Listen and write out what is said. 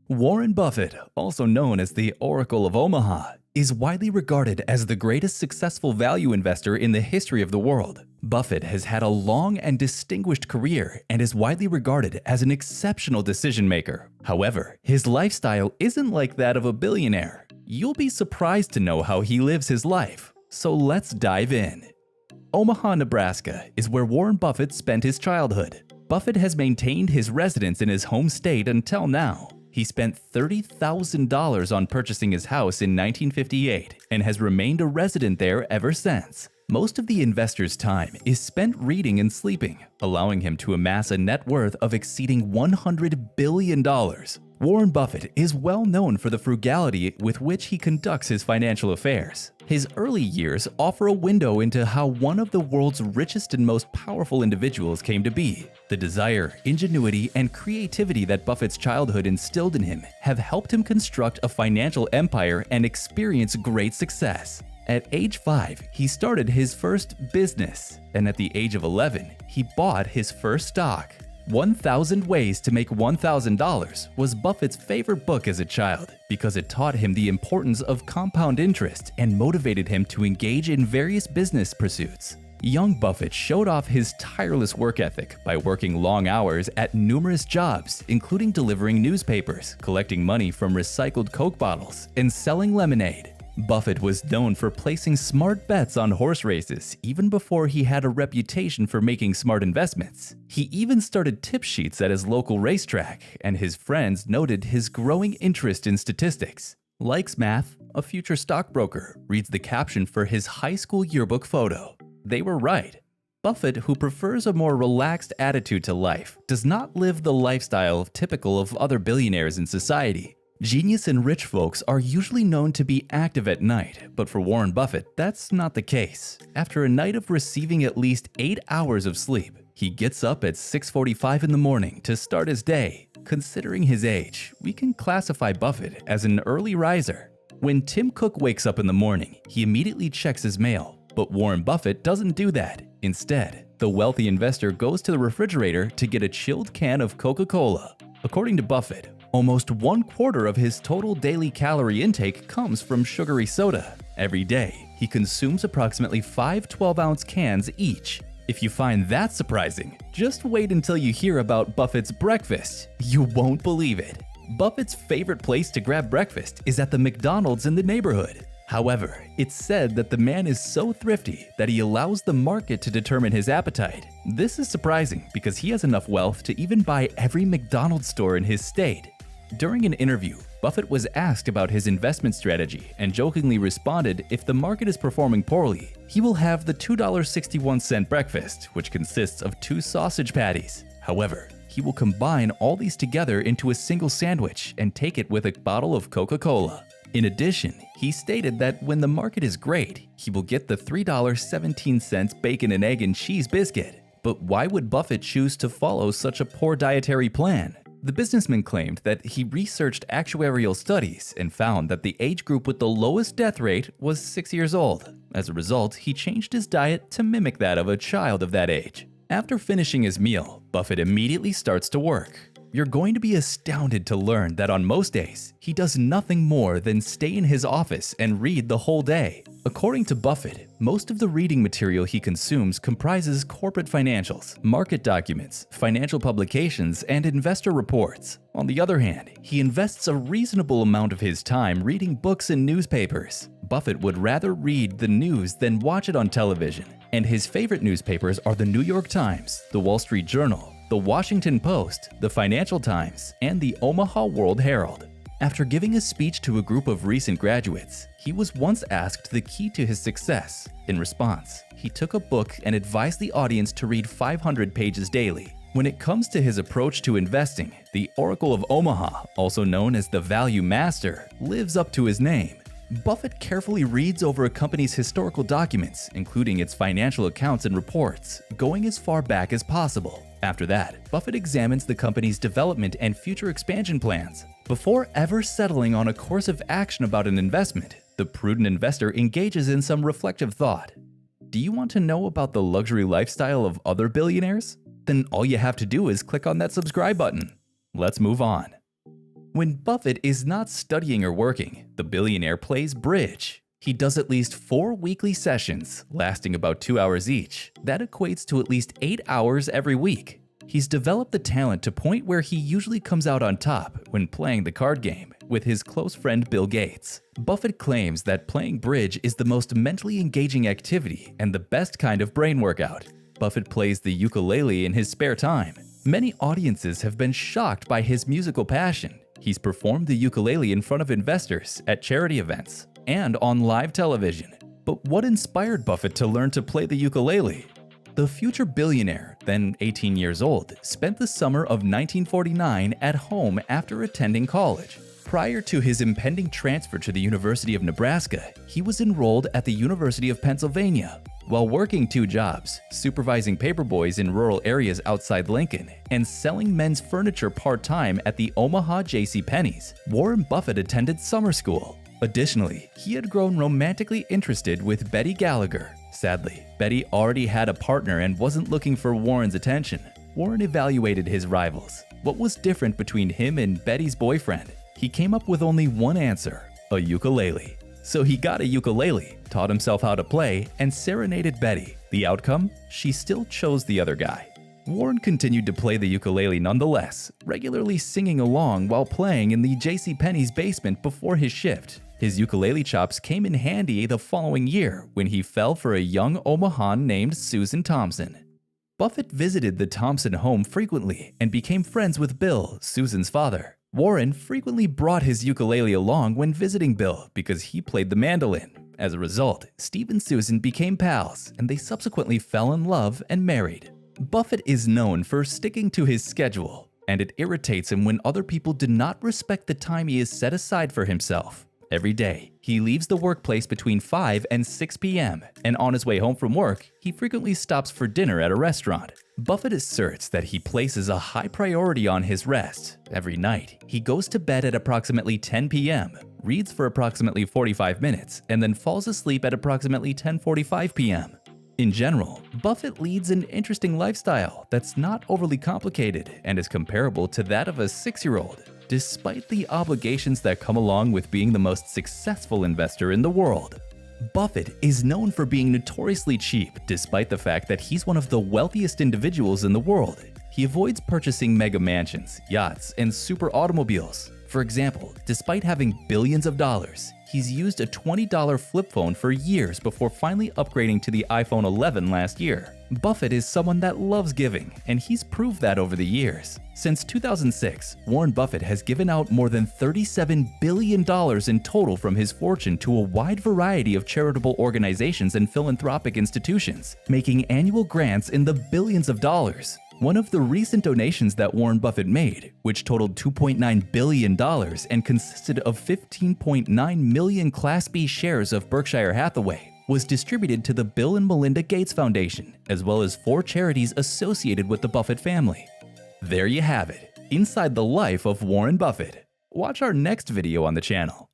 Warren Buffett, also known as the Oracle of Omaha, is widely regarded as the greatest successful value investor in the history of the world. Buffett has had a long and distinguished career and is widely regarded as an exceptional decision maker. However, his lifestyle isn't like that of a billionaire. You'll be surprised to know how he lives his life. So let's dive in. Omaha, Nebraska is where Warren Buffett spent his childhood. Buffett has maintained his residence in his home state until now. He spent $30,000 on purchasing his house in 1958 and has remained a resident there ever since. Most of the investor's time is spent reading and sleeping, allowing him to amass a net worth of exceeding $100 billion. Warren Buffett is well known for the frugality with which he conducts his financial affairs. His early years offer a window into how one of the world's richest and most powerful individuals came to be. The desire, ingenuity, and creativity that Buffett's childhood instilled in him have helped him construct a financial empire and experience great success. At age 5, he started his first business, and at the age of 11, he bought his first stock. 1,000 Ways to Make $1,000 was Buffett's favorite book as a child because it taught him the importance of compound interest and motivated him to engage in various business pursuits. Young Buffett showed off his tireless work ethic by working long hours at numerous jobs, including delivering newspapers, collecting money from recycled Coke bottles, and selling lemonade. Buffett was known for placing smart bets on horse races even before he had a reputation for making smart investments. He even started tip sheets at his local racetrack, and his friends noted his growing interest in statistics. Likes math, a future stockbroker, reads the caption for his high school yearbook photo. They were right. Buffett, who prefers a more relaxed attitude to life, does not live the lifestyle typical of other billionaires in society. Genius and rich folks are usually known to be active at night, but for Warren Buffett, that's not the case. After a night of receiving at least 8 hours of sleep, he gets up at 6:45 in the morning to start his day. Considering his age, we can classify Buffett as an early riser. When Tim Cook wakes up in the morning, he immediately checks his mail, but Warren Buffett doesn't do that. Instead, the wealthy investor goes to the refrigerator to get a chilled can of Coca-Cola. According to Buffett, almost 1/4 of his total daily calorie intake comes from sugary soda. Every day, he consumes approximately 5 12-ounce cans each. If you find that surprising, just wait until you hear about Buffett's breakfast. You won't believe it. Buffett's favorite place to grab breakfast is at the McDonald's in the neighborhood. However, it's said that the man is so thrifty that he allows the market to determine his appetite. This is surprising because he has enough wealth to even buy every McDonald's store in his state. During an interview, Buffett was asked about his investment strategy and jokingly responded, if the market is performing poorly, he will have the $2.61 breakfast, which consists of 2 sausage patties. However, he will combine all these together into a single sandwich and take it with a bottle of Coca-Cola. In addition, he stated that when the market is great, he will get the $3.17 bacon and egg and cheese biscuit. But why would Buffett choose to follow such a poor dietary plan? The businessman claimed that he researched actuarial studies and found that the age group with the lowest death rate was 6 years old. As a result, he changed his diet to mimic that of a child of that age. After finishing his meal, Buffett immediately starts to work. You're going to be astounded to learn that on most days, he does nothing more than stay in his office and read the whole day. According to Buffett, most of the reading material he consumes comprises corporate financials, market documents, financial publications, and investor reports. On the other hand, he invests a reasonable amount of his time reading books and newspapers. Buffett would rather read the news than watch it on television, and his favorite newspapers are the New York Times, the Wall Street Journal, the Washington Post, the Financial Times, and the Omaha World Herald. After giving a speech to a group of recent graduates, he was once asked the key to his success. In response, he took a book and advised the audience to read 500 pages daily. When it comes to his approach to investing, the Oracle of Omaha, also known as the Value Master, lives up to his name. Buffett carefully reads over a company's historical documents, including its financial accounts and reports, going as far back as possible. After that, Buffett examines the company's development and future expansion plans. Before ever settling on a course of action about an investment, the prudent investor engages in some reflective thought. Do you want to know about the luxury lifestyle of other billionaires? Then all you have to do is click on that subscribe button. Let's move on. When Buffett is not studying or working, the billionaire plays bridge. He does at least 4 weekly sessions, lasting about 2 hours each. That equates to at least 8 hours every week. He's developed the talent to point where he usually comes out on top when playing the card game with his close friend Bill Gates. Buffett claims that playing bridge is the most mentally engaging activity and the best kind of brain workout. Buffett plays the ukulele in his spare time. Many audiences have been shocked by his musical passion. He's performed the ukulele in front of investors at charity events and on live television. But what inspired Buffett to learn to play the ukulele? The future billionaire, then 18 years old, spent the summer of 1949 at home after attending college. Prior to his impending transfer to the University of Nebraska, he was enrolled at the University of Pennsylvania. While working 2 jobs, supervising paperboys in rural areas outside Lincoln and selling men's furniture part-time at the Omaha JCPenney's, Warren Buffett attended summer school. Additionally, he had grown romantically interested with Betty Gallagher. Sadly, Betty already had a partner and wasn't looking for Warren's attention. Warren evaluated his rivals. What was different between him and Betty's boyfriend? He came up with only one answer: a ukulele. So he got a ukulele, taught himself how to play, and serenaded Betty. The outcome? She still chose the other guy. Warren continued to play the ukulele nonetheless, regularly singing along while playing in the JCPenney's basement before his shift. His ukulele chops came in handy the following year when he fell for a young Omahan named Susan Thompson. Buffett visited the Thompson home frequently and became friends with Bill, Susan's father. Warren frequently brought his ukulele along when visiting Bill because he played the mandolin. As a result, Steve and Susan became pals, and they subsequently fell in love and married. Buffett is known for sticking to his schedule, and it irritates him when other people do not respect the time he has set aside for himself. Every day, he leaves the workplace between 5 and 6 p.m., and on his way home from work, he frequently stops for dinner at a restaurant. Buffett asserts that he places a high priority on his rest. Every night, he goes to bed at approximately 10 p.m., reads for approximately 45 minutes, and then falls asleep at approximately 10:45 p.m. In general, Buffett leads an interesting lifestyle that's not overly complicated and is comparable to that of a 6-year-old. Despite the obligations that come along with being the most successful investor in the world. Buffett is known for being notoriously cheap despite the fact that he's one of the wealthiest individuals in the world. He avoids purchasing mega mansions, yachts, and super automobiles. For example, despite having billions of dollars, he's used a $20 flip phone for years before finally upgrading to the iPhone 11 last year. Buffett is someone that loves giving, and he's proved that over the years. Since 2006, Warren Buffett has given out more than $37 billion in total from his fortune to a wide variety of charitable organizations and philanthropic institutions, making annual grants in the billions of dollars. One of the recent donations that Warren Buffett made, which totaled $2.9 billion and consisted of 15.9 million Class B shares of Berkshire Hathaway, was distributed to the Bill and Melinda Gates Foundation, as well as 4 charities associated with the Buffett family. There you have it, inside the life of Warren Buffett. Watch our next video on the channel.